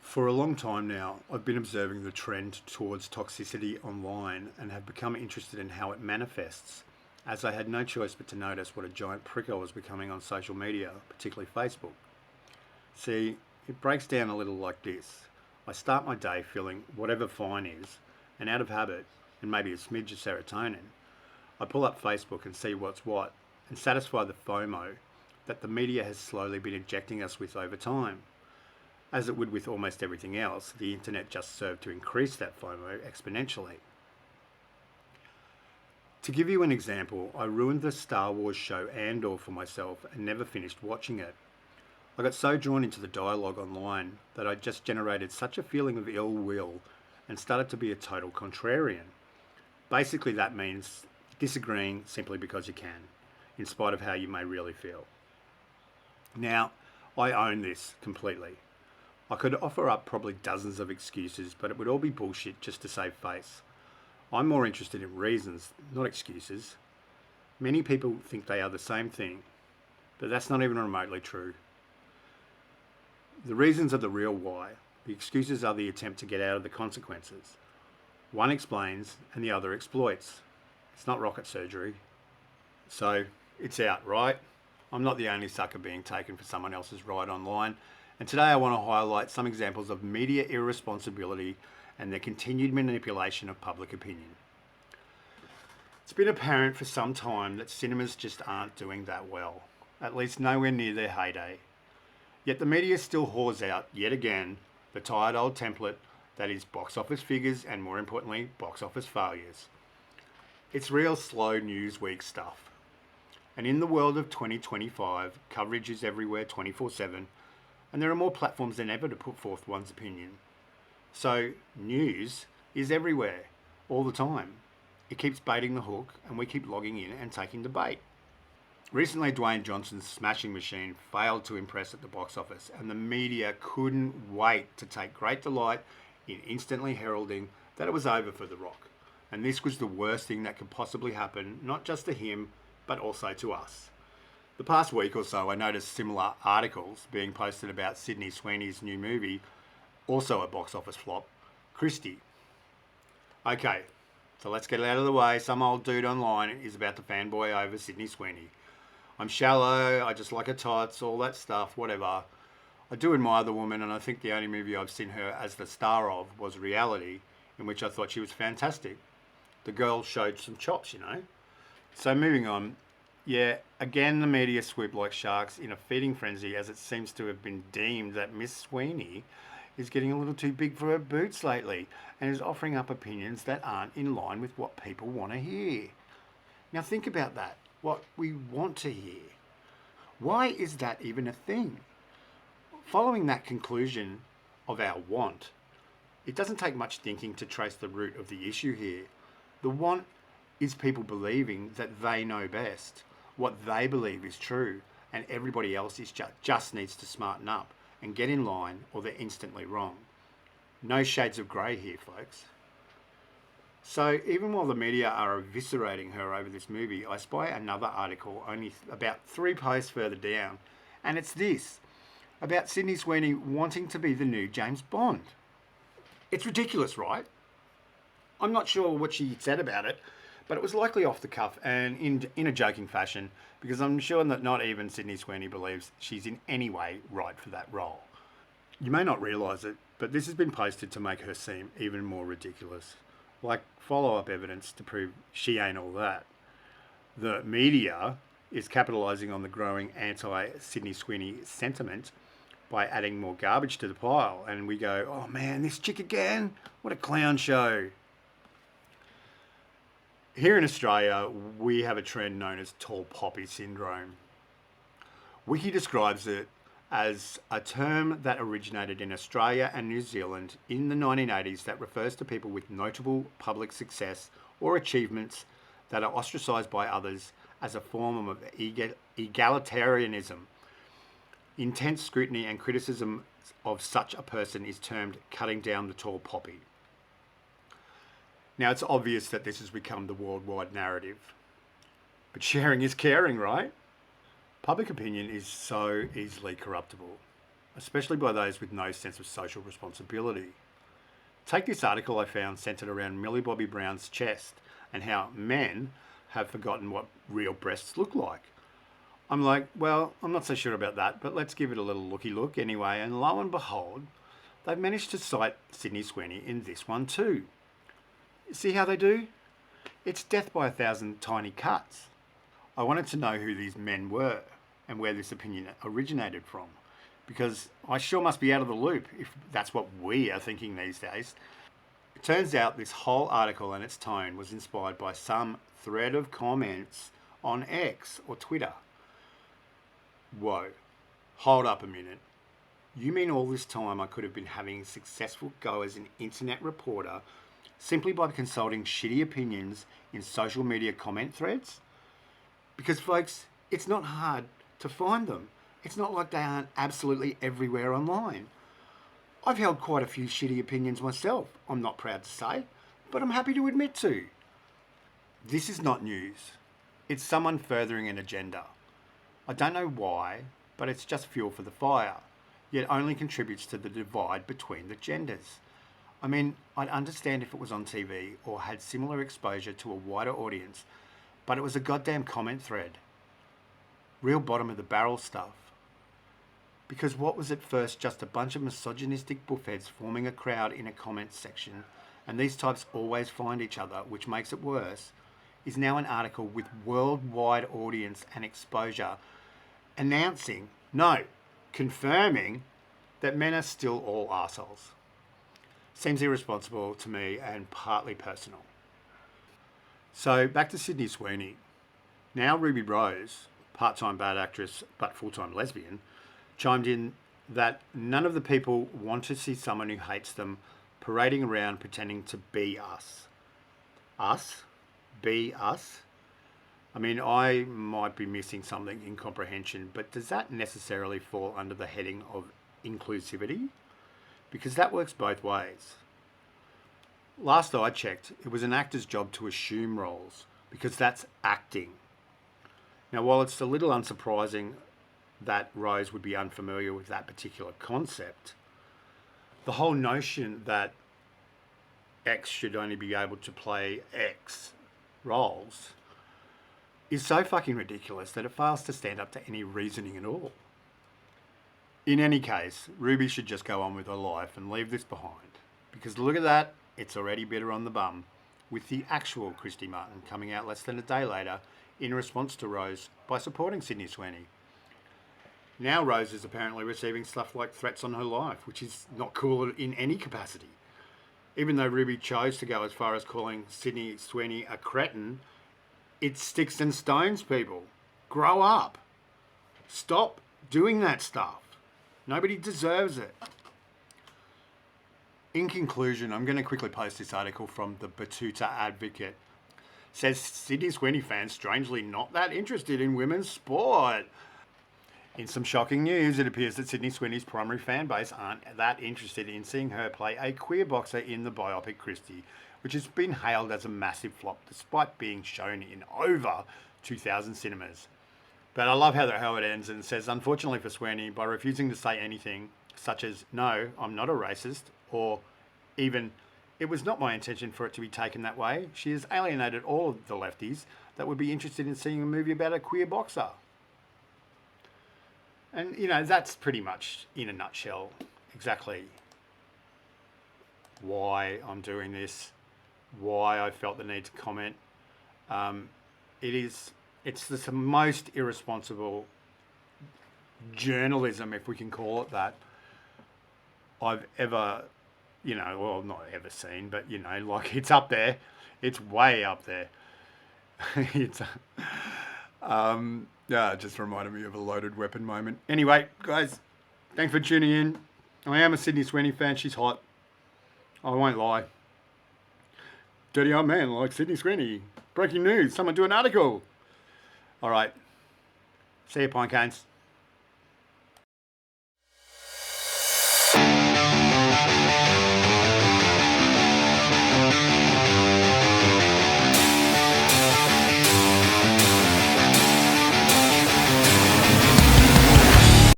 For a long time now, I've been observing the trend towards toxicity online and have become interested in how it manifests, as I had no choice but to notice what a giant prick I was becoming on social media, particularly Facebook. See, it breaks down a little like this. I start my day feeling whatever fine is, and out of habit, and maybe a smidge of serotonin, I pull up Facebook and see what's what, and satisfy the FOMO that the media has slowly been injecting us with over time. As it would with almost everything else, the internet just served to increase that FOMO exponentially. To give you an example, I ruined the Star Wars show Andor for myself and never finished watching it. I got so drawn into the dialogue online that I just generated such a feeling of ill will and started to be a total contrarian. Basically, that means disagreeing simply because you can, in spite of how you may really feel. Now, I own this completely. I could offer up probably dozens of excuses, but it would all be bullshit just to save face. I'm more interested in reasons, not excuses. Many people think they are the same thing, but that's not even remotely true. The reasons are the real why. The excuses are the attempt to get out of the consequences. One explains and the other exploits. It's not rocket surgery. So, it's out, right? I'm not the only sucker being taken for someone else's ride online. And today I want to highlight some examples of media irresponsibility and their continued manipulation of public opinion. It's been apparent for some time that cinemas just aren't doing that well, at least nowhere near their heyday. Yet the media still whores out, yet again, the tired old template that is box office figures and, more importantly, box office failures. It's real slow news week stuff. And in the world of 2025, coverage is everywhere 24/7, and there are more platforms than ever to put forth one's opinion. So, news is everywhere, all the time. It keeps baiting the hook, and we keep logging in and taking the bait. Recently, Dwayne Johnson's Smashing Machine failed to impress at the box office, and the media couldn't wait to take great delight in instantly heralding that it was over for The Rock. And this was the worst thing that could possibly happen, not just to him, but also to us. The past week or so, I noticed similar articles being posted about Sydney Sweeney's new movie, also a box office flop, Christie. Okay, so let's get it out of the way. Some old dude online is about to fanboy over Sydney Sweeney. I'm shallow, I just like her tots, all that stuff, whatever. I do admire the woman, and I think the only movie I've seen her as the star of was Reality, in which I thought she was fantastic. The girl showed some chops, you know. So moving on. Yeah, again, the media swoop like sharks in a feeding frenzy, as it seems to have been deemed that Miss Sweeney is getting a little too big for her boots lately and is offering up opinions that aren't in line with what people want to hear. Now think about that, what we want to hear. Why is that even a thing? Following that conclusion of our want, it doesn't take much thinking to trace the root of the issue here. The want is people believing that they know best, what they believe is true, and everybody else is just needs to smarten up and get in line, or they're instantly wrong. No shades of grey here, folks. So even while the media are eviscerating her over this movie, I spy another article only about 3 posts further down, and it's this, about Sydney Sweeney wanting to be the new James Bond. It's ridiculous, right? I'm not sure what she said about it, but it was likely off the cuff and in a joking fashion, because I'm sure that not even Sydney Sweeney believes she's in any way right for that role. You may not realise it, but this has been posted to make her seem even more ridiculous, like follow-up evidence to prove she ain't all that. The media is capitalising on the growing anti-Sydney Sweeney sentiment by adding more garbage to the pile, and we go, oh man, this chick again? What a clown show. Here in Australia, we have a trend known as tall poppy syndrome. Wiki describes it as a term that originated in Australia and New Zealand in the 1980s that refers to people with notable public success or achievements that are ostracised by others as a form of egalitarianism. Intense scrutiny and criticism of such a person is termed cutting down the tall poppy. Now, it's obvious that this has become the worldwide narrative. But sharing is caring, right? Public opinion is so easily corruptible. especially by those with no sense of social responsibility. Take this article I found centered around Millie Bobby Brown's chest and how men have forgotten what real breasts look like. I'm like, well, I'm not so sure about that, but let's give it a little looky look anyway. And lo and behold, they've managed to cite Sydney Sweeney in this one too. See how they do? It's death by 1,000 tiny cuts. I wanted to know who these men were and where this opinion originated from, because I sure must be out of the loop if that's what we are thinking these days. It turns out this whole article and its tone was inspired by some thread of comments on X or Twitter. Whoa, hold up a minute. You mean all this time I could have been having a successful go as an internet reporter simply by consulting shitty opinions in social media comment threads? Because folks, it's not hard to find them. It's not like they aren't absolutely everywhere online. I've held quite a few shitty opinions myself, I'm not proud to say, but I'm happy to admit to. This is not news. It's someone furthering an agenda. I don't know why, but it's just fuel for the fire, yet only contributes to the divide between the genders. I mean, I'd understand if it was on TV or had similar exposure to a wider audience, but it was a goddamn comment thread. Real bottom of the barrel stuff. Because what was at first just a bunch of misogynistic buffheads forming a crowd in a comments section, and these types always find each other, which makes it worse, is now an article with worldwide audience and exposure announcing, no, confirming that men are still all arseholes. Seems irresponsible to me and partly personal. So back to Sydney Sweeney. Now Ruby Rose, part-time bad actress but full-time lesbian, chimed in that none of the people want to see someone who hates them parading around pretending to be us. Us? Be us? I mean, I might be missing something in comprehension, but does that necessarily fall under the heading of inclusivity? Because that works both ways. Last I checked, it was an actor's job to assume roles, because that's acting. Now, while it's a little unsurprising that Rose would be unfamiliar with that particular concept, the whole notion that X should only be able to play X roles is so fucking ridiculous that it fails to stand up to any reasoning at all. In any case, Ruby should just go on with her life and leave this behind, because look at that, it's already bitter on the bum, with the actual Christy Martin coming out less than a day later in response to Rose by supporting Sydney Sweeney. Now Rose is apparently receiving stuff like threats on her life, which is not cool in any capacity. Even though Ruby chose to go as far as calling Sydney Sweeney a cretin, it's sticks and stones, people. Grow up. Stop doing that stuff. Nobody deserves it. In conclusion, I'm going to quickly post this article from the Batuta Advocate. Says Sydney Sweeney fans strangely not that interested in women's sport. In some shocking news, it appears that Sydney Sweeney's primary fan base aren't that interested in seeing her play a queer boxer in the biopic Christy, which has been hailed as a massive flop despite being shown in over 2,000 cinemas. But I love how it ends and says, unfortunately for Sweeney, by refusing to say anything such as, no, I'm not a racist, or even, it was not my intention for it to be taken that way, she has alienated all of the lefties that would be interested in seeing a movie about a queer boxer. And, you know, that's pretty much, in a nutshell, exactly why I'm doing this, why I felt the need to comment. It's the most irresponsible journalism, if we can call it that, I've ever, well, not ever seen, but, like, it's up there. It's way up there. Yeah, it just reminded me of a loaded weapon moment. Anyway, guys, thanks for tuning in. I am a Sydney Sweeney fan. She's hot. I won't lie. Dirty old man like Sydney Sweeney. Breaking news. Someone do an article. All right. See you, Pine Canes.